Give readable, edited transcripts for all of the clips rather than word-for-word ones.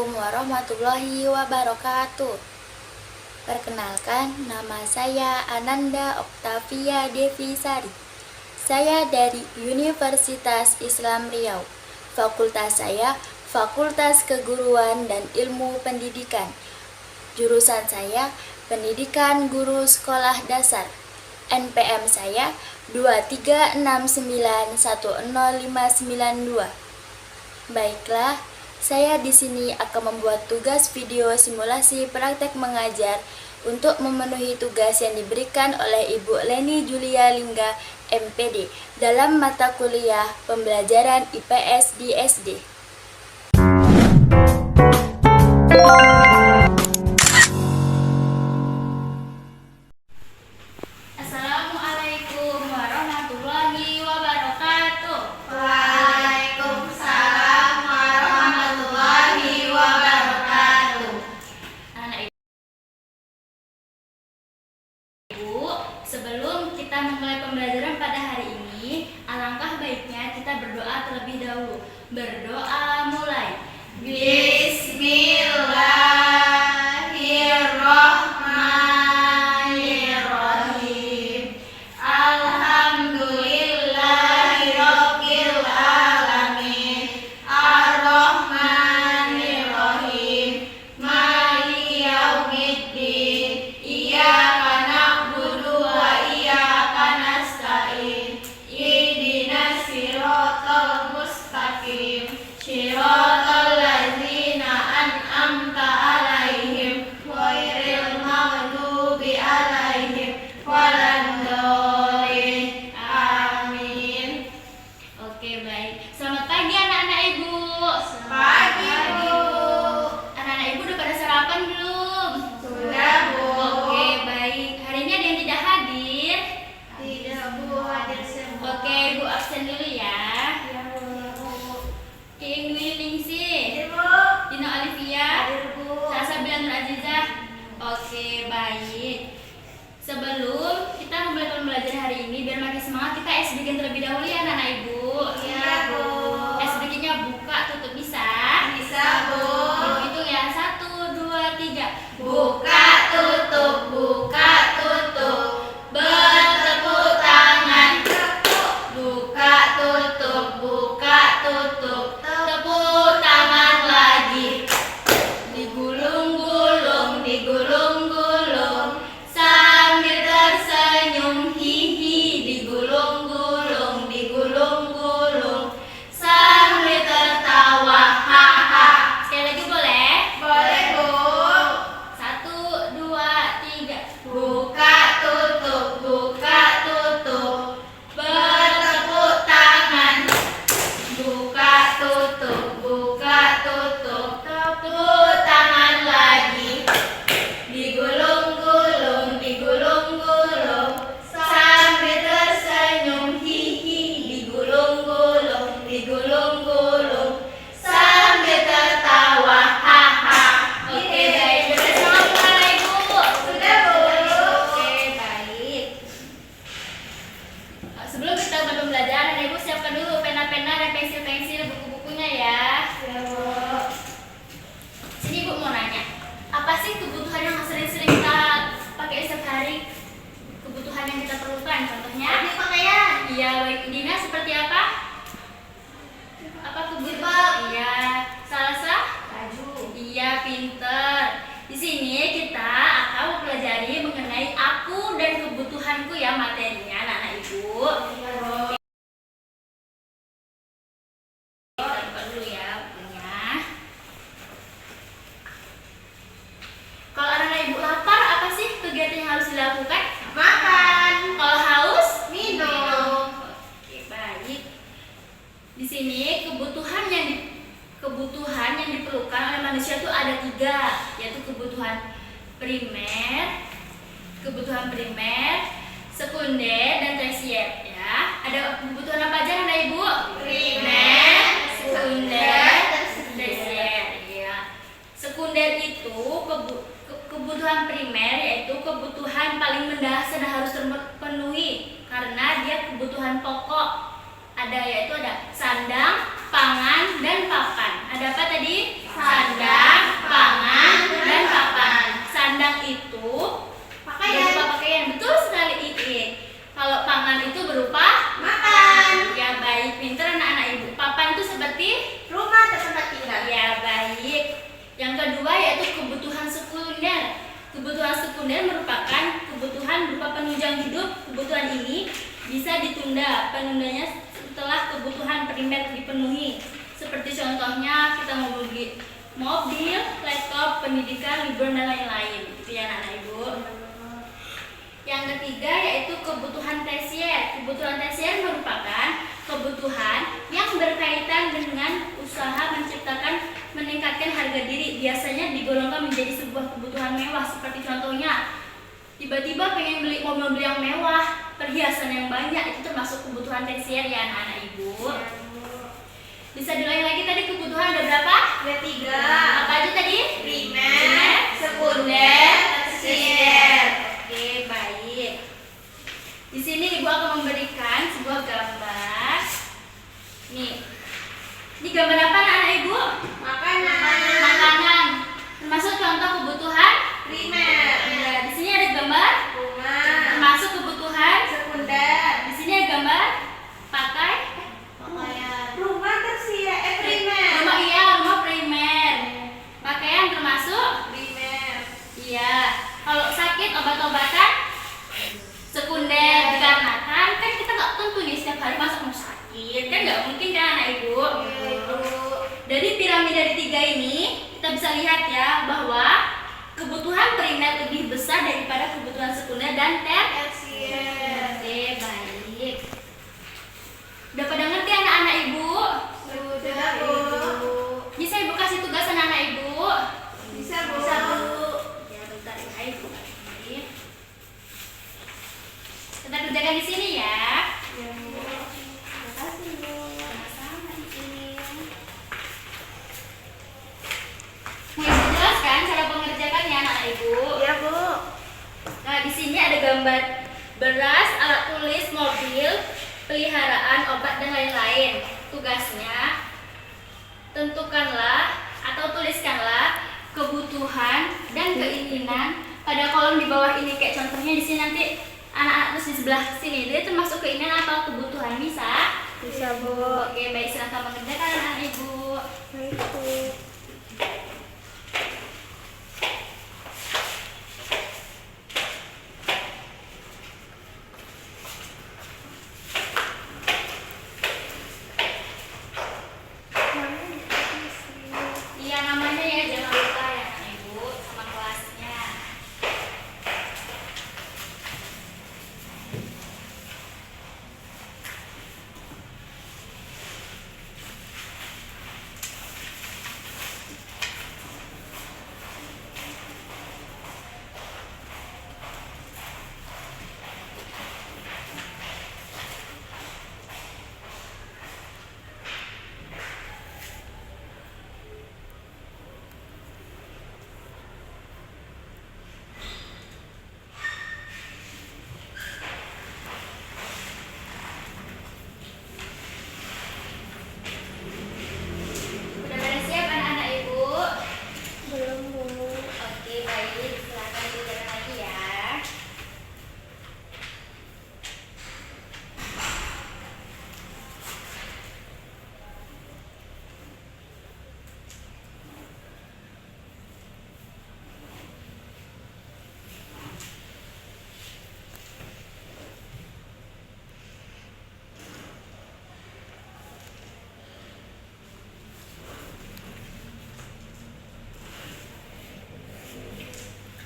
Assalamualaikum warahmatullahi wabarakatuh. Perkenalkan, nama saya Ananda Oktavia Devi Sari. Saya dari Universitas Islam Riau. Fakultas saya Fakultas Keguruan dan Ilmu Pendidikan. Jurusan saya Pendidikan Guru Sekolah Dasar. NPM saya 236910592. Baiklah, saya di sini akan membuat tugas video simulasi praktek mengajar untuk memenuhi tugas yang diberikan oleh Ibu Leni Julia Lingga, MPD, dalam mata kuliah pembelajaran IPS di SD. Assalamualaikum warahmatullahi wabarakatuh. Waalaikumsalam warahmatullahi wabarakatuh. Anak Ibu, sebelum kita memulai pembelajaran pada hari ini, alangkah baiknya kita berdoa terlebih dahulu. Berdoa mulai. Bismillahirrahmanirrahim. Alhamdulillahirabbil alamin. Arrahmanirrahim. Maliki yaumiddin. Iyyaka na'budu wa iyyaka nasta'in. Ihdinas siratal mustaqim. Shiratal ladzina an'amta 'alaihim ghairil maghdubi 'alaihim waladdallin. Amin. Oke, baik. Selamat pagi anak-anak Ibu. Pagi, Bu. Anak-anak Ibu udah pada sarapan belum? Sudah, Bu. Oke, baik. Hari ini ada yang tidak hadir? Tidak, Bu, hadir semua. Oke, Ibu absen dulu ya. Ya, Bu. King Dwi Ningsi, Hadir, Bu. Dina Olivia, Hadir, Bu. Sasa Bilan Nur Azizah. Oke, baik. Sebelum kita memulai pembelajaran hari ini, biar makin semangat, kita SBG terlebih dahulu ya anak-anak Ibu. Iya, Bu. SBG-nya buka, tutup bisa? Bisa, Bu. Ibu hitung ya, 1, 2, 3. Buka, tutup, buka, tutup. Bertepuk tangan. Buka, tutup, buka, tutup. Tepuk tangan lagi. Digulung-gulung, digulung-gulung. Sambil tersenyum, hihi. Digulung-gulung, digulung-gulung. Sambil tertawa, haha. Sekali lagi boleh? Boleh, Bu. 1, 2, 3. Buka, tutup, buka, tutup. Bertepuk tangan. Buka, tutup, buka, tutup. Tepuk tangan lagi. Digulung-gulung, digulung-gulung. Sambil tersenyum, hihi. Digulung-gulung, digulung-gulung. Sambil tertawa, haha. Oke, baik. Sudah semangat mulai Ibu. Sudah, Bu. Oke, baik. Sebelum kita mulai pembelajaran, anak Ibu siapkan dulu pena-pena dan pensil-pensil, buku-bukunya ya. Ya, Bu. Sini Ibu mau nanya, apa sih kebutuhan yang sering-sering kita pakai setiap hari? Kebutuhan yang kita perlukan, contohnya? Ini pakaian. Iya, baik. Dina seperti apa? Apa kebutuhan? Jilbab. Iya. Salsa? Baju. Iya, pinter. Di sini kita akan mempelajari mengenai aku dan kebutuhanku ya materinya, anak-anak Ibu. Ya, Bu. Kita buka dulu ya bukunya. Kalau anak-anak Ibu lapar, apa sih kegiatan yang harus dilakukan? Makan. Kalau haus, Minum. Oke, baik. Di sini kebutuhan yang diperlukan oleh manusia itu ada 3, yaitu kebutuhan primer, sekunder, dan tersier. Ya, ada kebutuhan apa aja anak Ibu? Primer, sekunder, tersier. tersier. Ya. Sekunder itu kebutuhan primer, yaitu kebutuhan paling mendasar dan harus terpenuhi karena dia kebutuhan pokok. Yaitu ada sandang, pangan, dan papan. Ada apa tadi? Sandang, Yang kedua yaitu kebutuhan sekunder. Kebutuhan sekunder merupakan kebutuhan berupa penunjang hidup. Kebutuhan ini bisa ditunda penundanya setelah kebutuhan primer dipenuhi. Seperti contohnya kita mau beli mobil, laptop, pendidikan, liburan dan lain-lain. Itu ya anak-anak ibu. Yang ketiga yaitu kebutuhan tersier. Kebutuhan tersier merupakan kebutuhan yang berkaitan dengan usaha menciptakan meningkatkan harga diri. Biasanya digolongkan menjadi sebuah kebutuhan mewah. Seperti contohnya tiba-tiba pengen beli mobil yang mewah, perhiasan yang banyak, itu termasuk kebutuhan tersier ya anak-anak ibu. Bisa diulangi lagi tadi kebutuhan ada berapa? Ada 3. Apa aja tadi? Primer, sekunder, tersier. Oke, baik. Di sini ibu akan memberikan sebuah gambar. Nih. Ini gambar apa anak-anak ibu? Makanan. Makanan. Termasuk contoh kebutuhan Primer. Nah, di sini ada gambar Rumah. termasuk kebutuhan. Sekunder. Di sini ada gambar pakai Pakaian. Rumah tersier. Primer. rumah, iya, rumah primer. Pakaian termasuk. Primer. Iya. Kalau sakit obat-obatan sekunder. Dikarenakan kan kita nggak tentu nih setiap hari masa mau sakit, kan nggak mungkin kan anak ibu. Dari piramida di 3 ini kita bisa lihat ya bahwa kebutuhan primer lebih besar daripada kebutuhan sekunder dan Tersier. Oke, baik. Udah pada ngerti anak-anak ibu? Sudah, Bu. Bisa ibu kasih tugas anak-anak ibu? Bisa, Bu. Ya, bentar ya ibu. Kita kerjakan di sini ya. Ya, Bu. Terima kasih, Bu. Sama-sama di sini. Mau ibu jelaskan cara pengerjakannya anak-anak ibu? Ya, Bu. Nah, di sini ada gambar beras, alat tulis, mobil, peliharaan, obat dan lain-lain. Tugasnya tentukanlah atau tuliskanlah kebutuhan dan keinginan pada kolom di bawah ini. Kayak contohnya di sini nanti anak-anak terus di sebelah sini. Dia termasuk keinginan atau kebutuhan, bisa? Bisa, Bu. Oke, baik, silahkan mengerjakan anak ibu. Baik, Bu. Iya, namanya ya jangan lupa ya anak ibu sama kelasnya. Udah pada siap anak-anak ibu? Belum, Bu. Oke, baik, silakan dijalan lagi ya.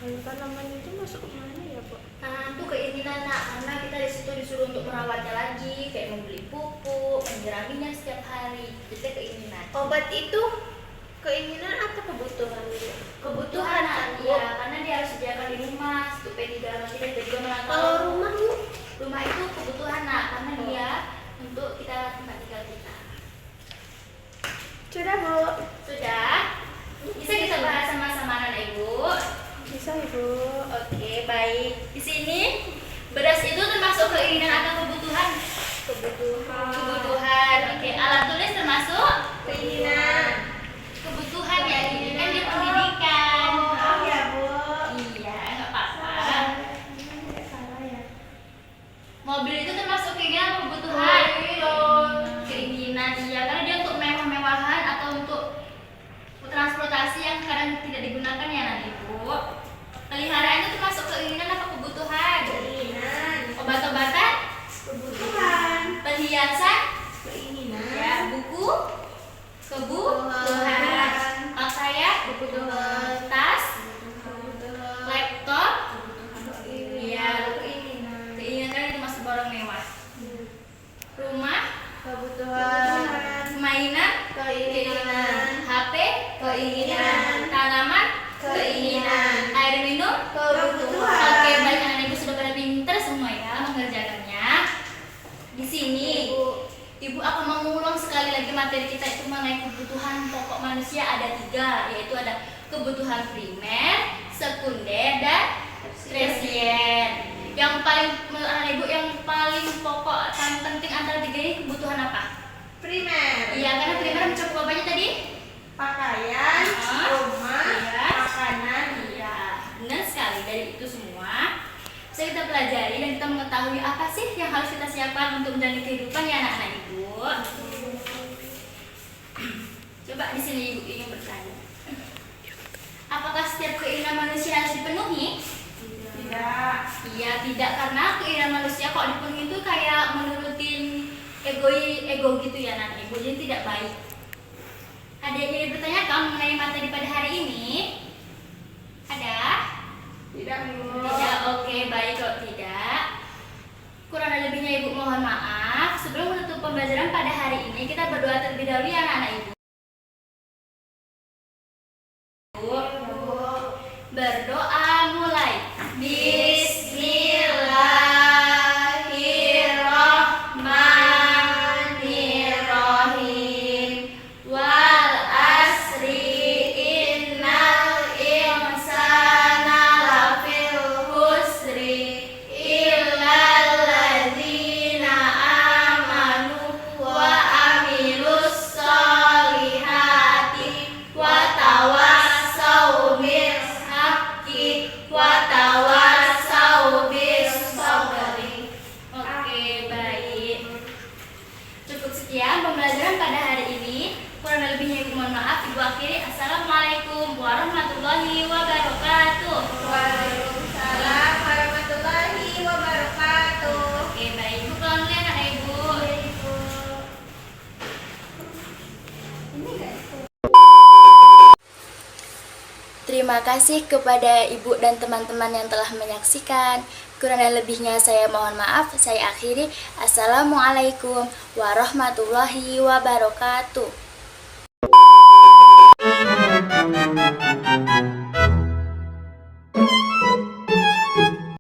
Kalau tanaman itu masuk ke mana ya, Bu? Nah, itu keinginan nak, karena kita di situ disuruh untuk merawatnya lagi, kayak membeli pupuk, menyiraminya setiap hari. Itu keinginan. Obat itu keinginan atau kebutuhan, Bu? Kebutuhan nak, ya, karena dia harus sediakan di rumah, untuk P3 nanti dan juga merantau. Kalau rumah, Bu? Rumah itu kebutuhan nak, karena dia untuk kita tempat tinggal kita. Sudah, Bu. Sudah? Bisa kita bahas sama-sama anak ibu? Bisa, Ibu. Oke, baik. Di sini beras itu termasuk keinginan atau kebutuhan? Kebutuhan. Kebutuhan. Oke, alat tulis termasuk Keinginan. kebutuhan ya. Ini kan di pendidikan. Maaf ya, Bu. Iya, nggak apa-apa. Salah ya. Mobil itu termasuk keinginan atau kebutuhan? Keinginan, iya. Karena dia untuk mewah-mewahan atau untuk transportasi yang kadang materi kita itu mengenai kebutuhan pokok manusia ada 3, yaitu ada kebutuhan primer, sekunder, dan tersier. Yang paling menurut anak ibu yang paling pokok, paling penting antara 3 ini kebutuhan apa? Primer. Iya, karena primer mencakup apa aja tadi? Pakaian, rumah, Iya. makanan. Iya, benar sekali. Dari itu semua bisa kita pelajari dan kita mengetahui apa sih yang harus kita siapkan untuk menjalani kehidupan ya anak-anak ibu. Coba di sini ibu ingin bertanya, apakah setiap keinginan manusia harus dipenuhi? Tidak. Iya, tidak, karena keinginan manusia kok dipenuhi itu kayak menurutin ego gitu ya anak ibu, jadi tidak baik. Ada yang ingin bertanyakan mengenai materi pada hari ini? Ada? Tidak, Bu. Tidak, oke, baik. Kalau tidak, kurang dan lebihnya ibu mohon maaf. Sebelum menutup pembelajaran pada hari ini, kita berdoa terlebih dahulu ya anak-anak ibu. Berdoa mulai. Bismillahirrahmanirrahim. Wal asri innal insana lafil husri illal ladzina amanu wa amilus solihati wa tawassau bil haqqi wa tawassau bis sabri. Oke, baik. Cukup sekian pembelajaran pada hari ini. Kurang lebihnya ibu mohon maaf. Ibu akhiri. Assalamualaikum warahmatullahi wabarakatuh. Waalaikumsalam warahmatullahi wabarakatuh. Oke, baik. Ibu pulang dulu ya anak ibu. Terima kasih kepada ibu dan teman-teman yang telah menyaksikan. Kurang dan lebihnya saya mohon maaf. Saya akhiri. Assalamualaikum warahmatullahi wabarakatuh.